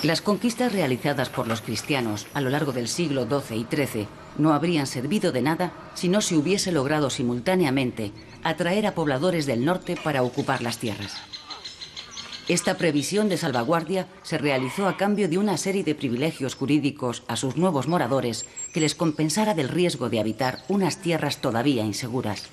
Las conquistas realizadas por los cristianos a lo largo del siglo XII y XIII no habrían servido de nada si no se hubiese logrado simultáneamente atraer a pobladores del norte para ocupar las tierras. Esta previsión de salvaguardia se realizó a cambio de una serie de privilegios jurídicos a sus nuevos moradores que les compensara del riesgo de habitar unas tierras todavía inseguras.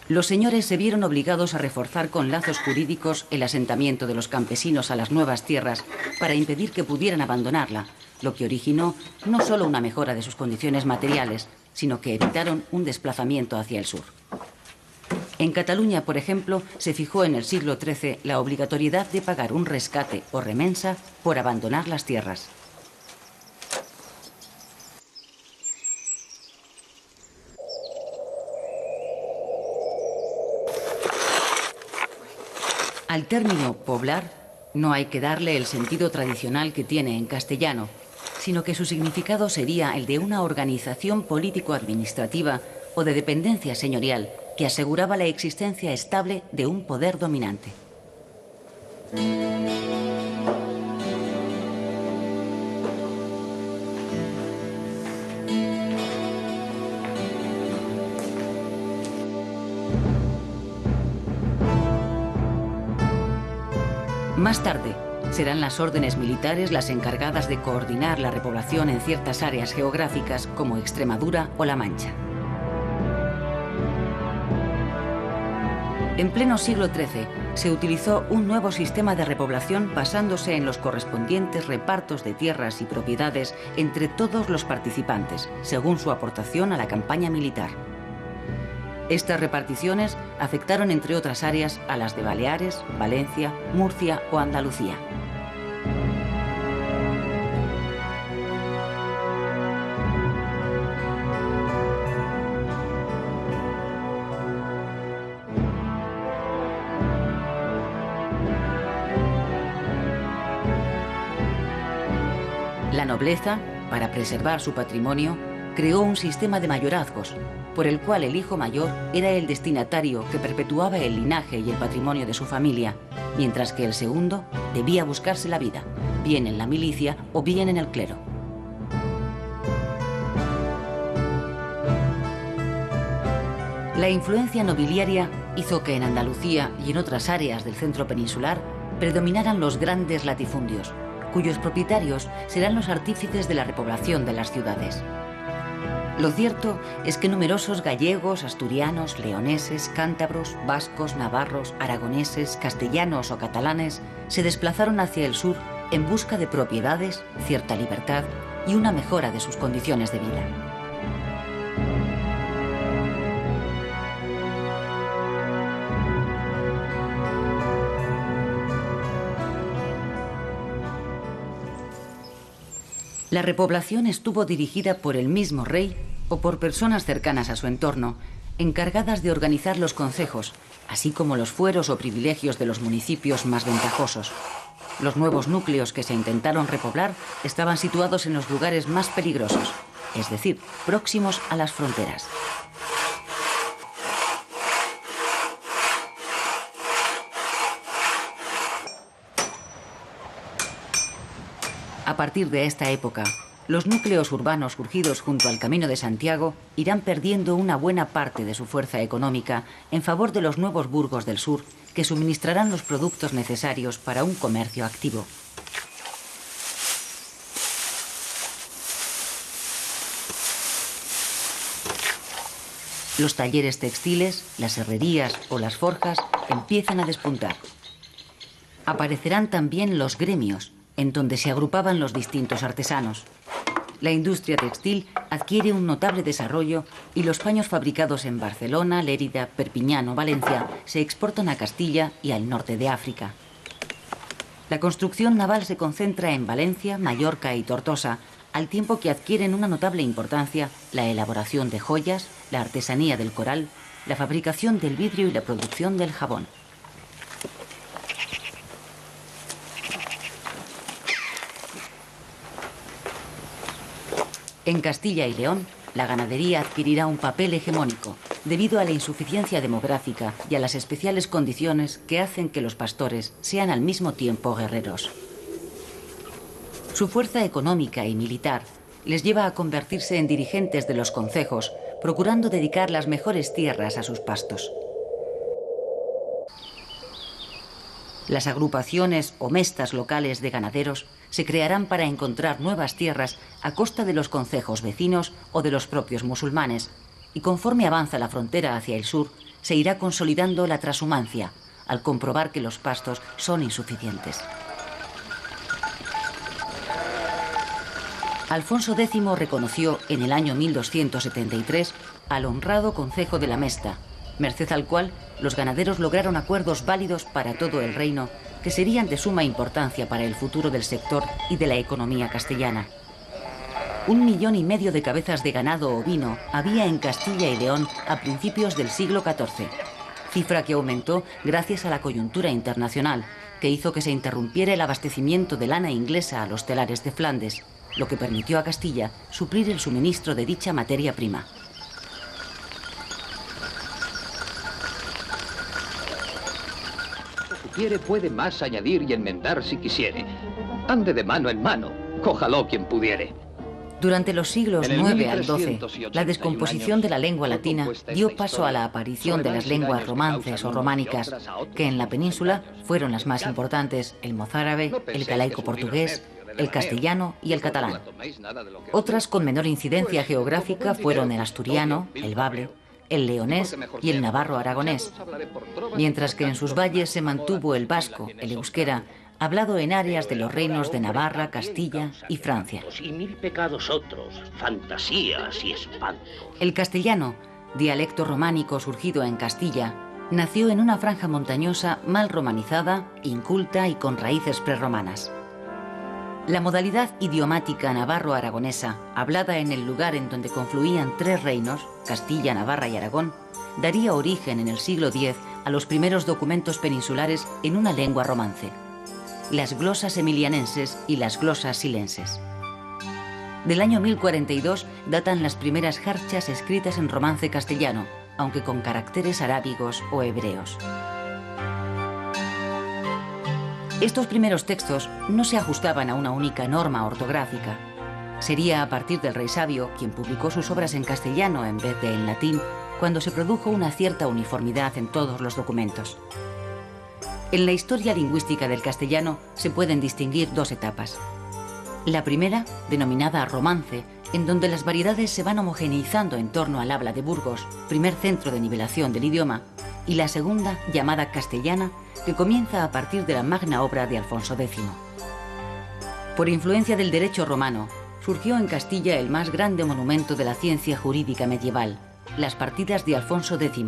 Los señores se vieron obligados a reforzar con lazos jurídicos el asentamiento de los campesinos a las nuevas tierras para impedir que pudieran abandonarla, lo que originó no solo una mejora de sus condiciones materiales, sino que evitaron un desplazamiento hacia el sur. En Cataluña, por ejemplo, se fijó en el siglo XIII la obligatoriedad de pagar un rescate o remensa por abandonar las tierras. Al término poblar no hay que darle el sentido tradicional que tiene en castellano, sino que su significado sería el de una organización político-administrativa o de dependencia señorial que aseguraba la existencia estable de un poder dominante. Más tarde, serán las órdenes militares las encargadas de coordinar la repoblación en ciertas áreas geográficas como Extremadura o La Mancha. En pleno siglo XIII se utilizó un nuevo sistema de repoblación basándose en los correspondientes repartos de tierras y propiedades entre todos los participantes, según su aportación a la campaña militar. Estas reparticiones afectaron, entre otras áreas, a las de Baleares, Valencia, Murcia o Andalucía. La nobleza, para preservar su patrimonio, creó un sistema de mayorazgos, por el cual el hijo mayor era el destinatario que perpetuaba el linaje y el patrimonio de su familia, mientras que el segundo debía buscarse la vida, bien en la milicia o bien en el clero. La influencia nobiliaria hizo que en Andalucía y en otras áreas del centro peninsular predominaran los grandes latifundios, cuyos propietarios serán los artífices de la repoblación de las ciudades. Lo cierto es que numerosos gallegos, asturianos, leoneses, cántabros, vascos, navarros, aragoneses, castellanos o catalanes se desplazaron hacia el sur en busca de propiedades, cierta libertad y una mejora de sus condiciones de vida. La repoblación estuvo dirigida por el mismo rey o por personas cercanas a su entorno, encargadas de organizar los concejos, así como los fueros o privilegios de los municipios más ventajosos. Los nuevos núcleos que se intentaron repoblar estaban situados en los lugares más peligrosos, es decir, próximos a las fronteras. A partir de esta época, los núcleos urbanos surgidos junto al Camino de Santiago irán perdiendo una buena parte de su fuerza económica en favor de los nuevos burgos del sur que suministrarán los productos necesarios para un comercio activo. Los talleres textiles, las herrerías o las forjas empiezan a despuntar. Aparecerán también los gremios, en donde se agrupaban los distintos artesanos. La industria textil adquiere un notable desarrollo y los paños fabricados en Barcelona, Lérida, Perpiñán o Valencia se exportan a Castilla y al norte de África. La construcción naval se concentra en Valencia, Mallorca y Tortosa, al tiempo que adquieren una notable importancia la elaboración de joyas, la artesanía del coral, la fabricación del vidrio y la producción del jabón. En Castilla y León, la ganadería adquirirá un papel hegemónico, debido a la insuficiencia demográfica y a las especiales condiciones que hacen que los pastores sean al mismo tiempo guerreros. Su fuerza económica y militar les lleva a convertirse en dirigentes de los concejos, procurando dedicar las mejores tierras a sus pastos. Las agrupaciones o mestas locales de ganaderos se crearán para encontrar nuevas tierras a costa de los concejos vecinos o de los propios musulmanes, y conforme avanza la frontera hacia el sur, se irá consolidando la trashumancia, al comprobar que los pastos son insuficientes. Alfonso X reconoció en el año 1273 al honrado Concejo de la Mesta, merced al cual los ganaderos lograron acuerdos válidos para todo el reino que serían de suma importancia para el futuro del sector y de la economía castellana. 1,5 millones de cabezas de ganado ovino había en Castilla y León a principios del siglo XIV, cifra que aumentó gracias a la coyuntura internacional, que hizo que se interrumpiera el abastecimiento de lana inglesa a los telares de Flandes, lo que permitió a Castilla suplir el suministro de dicha materia prima. Si quiere, puede más añadir y enmendar si quisiere. Ande de mano en mano, cójalo quien pudiere. Durante los siglos IX al XII, la descomposición de la lengua latina dio paso a la aparición de las lenguas romances o románicas, que en la península fueron las más importantes: el mozárabe, el galaico-portugués, el castellano y el catalán. Otras con menor incidencia geográfica fueron el asturiano, el bable, el leonés y el navarro-aragonés, mientras que en sus valles se mantuvo el vasco, el euskera, hablado en áreas de los reinos de Navarra, Castilla y Francia. Y 1000 pecados otros, fantasías y espantos. El castellano, dialecto románico surgido en Castilla, nació en una franja montañosa mal romanizada, inculta y con raíces prerromanas. La modalidad idiomática navarro-aragonesa, hablada en el lugar en donde confluían 3 reinos, Castilla, Navarra y Aragón, daría origen en el siglo X a los primeros documentos peninsulares en una lengua romance: las glosas emilianenses y las glosas silenses. Del año 1042 datan las primeras jarchas escritas en romance castellano, aunque con caracteres arábigos o hebreos. Estos primeros textos no se ajustaban a una única norma ortográfica. Sería a partir del rey Sabio, quien publicó sus obras en castellano en vez de en latín, cuando se produjo una cierta uniformidad en todos los documentos. En la historia lingüística del castellano se pueden distinguir 2 etapas. La primera, denominada romance, en donde las variedades se van homogeneizando en torno al habla de Burgos, primer centro de nivelación del idioma, y la segunda, llamada castellana, que comienza a partir de la magna obra de Alfonso X. Por influencia del derecho romano, surgió en Castilla el más grande monumento de la ciencia jurídica medieval, las Partidas de Alfonso X,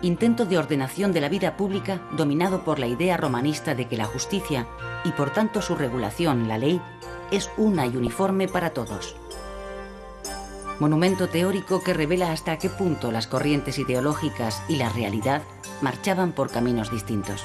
intento de ordenación de la vida pública dominado por la idea romanista de que la justicia, y por tanto su regulación, la ley, es una y uniforme para todos. Monumento teórico que revela hasta qué punto las corrientes ideológicas y la realidad marchaban por caminos distintos.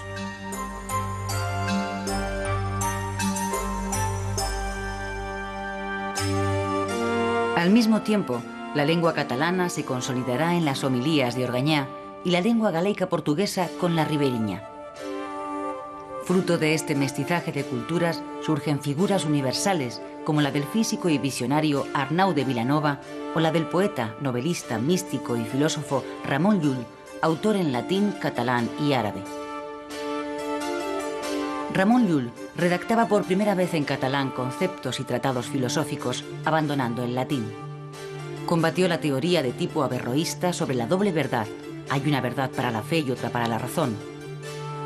Al mismo tiempo, la lengua catalana se consolidará en las homilías de Orgañá y la lengua galaica portuguesa con la riberiña. Fruto de este mestizaje de culturas surgen figuras universales como la del físico y visionario Arnau de Vilanova o la del poeta, novelista, místico y filósofo Ramon Llull, autor en latín, catalán y árabe. Ramon Llull redactaba por primera vez en catalán conceptos y tratados filosóficos, abandonando el latín. Combatió la teoría de tipo averroísta sobre la doble verdad: hay una verdad para la fe y otra para la razón.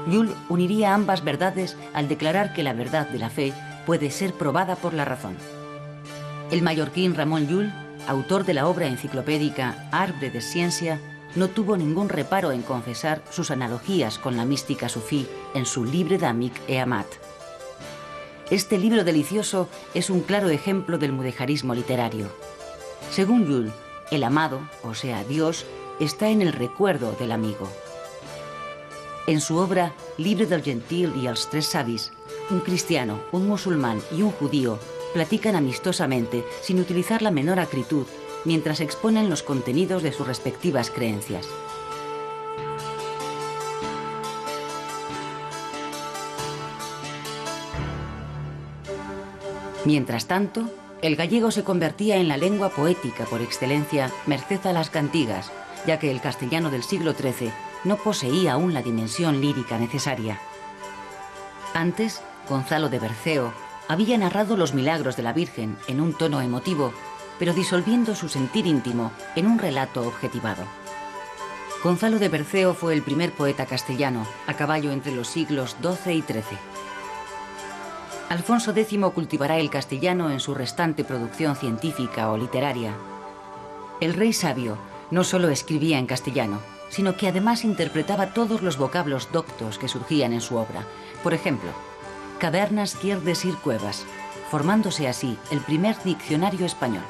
Llull uniría ambas verdades al declarar que la verdad de la fe puede ser probada por la razón. El mallorquín Ramon Llull, autor de la obra enciclopédica Arbre de Ciencia, no tuvo ningún reparo en confesar sus analogías con la mística sufí en su Libre d'Amic e Amat. Este libro delicioso es un claro ejemplo del mudejarismo literario. Según Llull, el amado, o sea, Dios, está en el recuerdo del amigo. En su obra Libre del Gentil y els tres savis, un cristiano, un musulmán y un judío platican amistosamente sin utilizar la menor acritud mientras exponen los contenidos de sus respectivas creencias. Mientras tanto, el gallego se convertía en la lengua poética por excelencia merced a las cantigas, ya que el castellano del siglo XIII no poseía aún la dimensión lírica necesaria. Antes, Gonzalo de Berceo había narrado los milagros de la Virgen en un tono emotivo, pero disolviendo su sentir íntimo en un relato objetivado. Gonzalo de Berceo fue el primer poeta castellano, a caballo entre los siglos XII y XIII. Alfonso X cultivará el castellano en su restante producción científica o literaria. El rey sabio no solo escribía en castellano, sino que además interpretaba todos los vocablos doctos que surgían en su obra. Por ejemplo, cavernas quier decir cuevas, formándose así el primer diccionario español.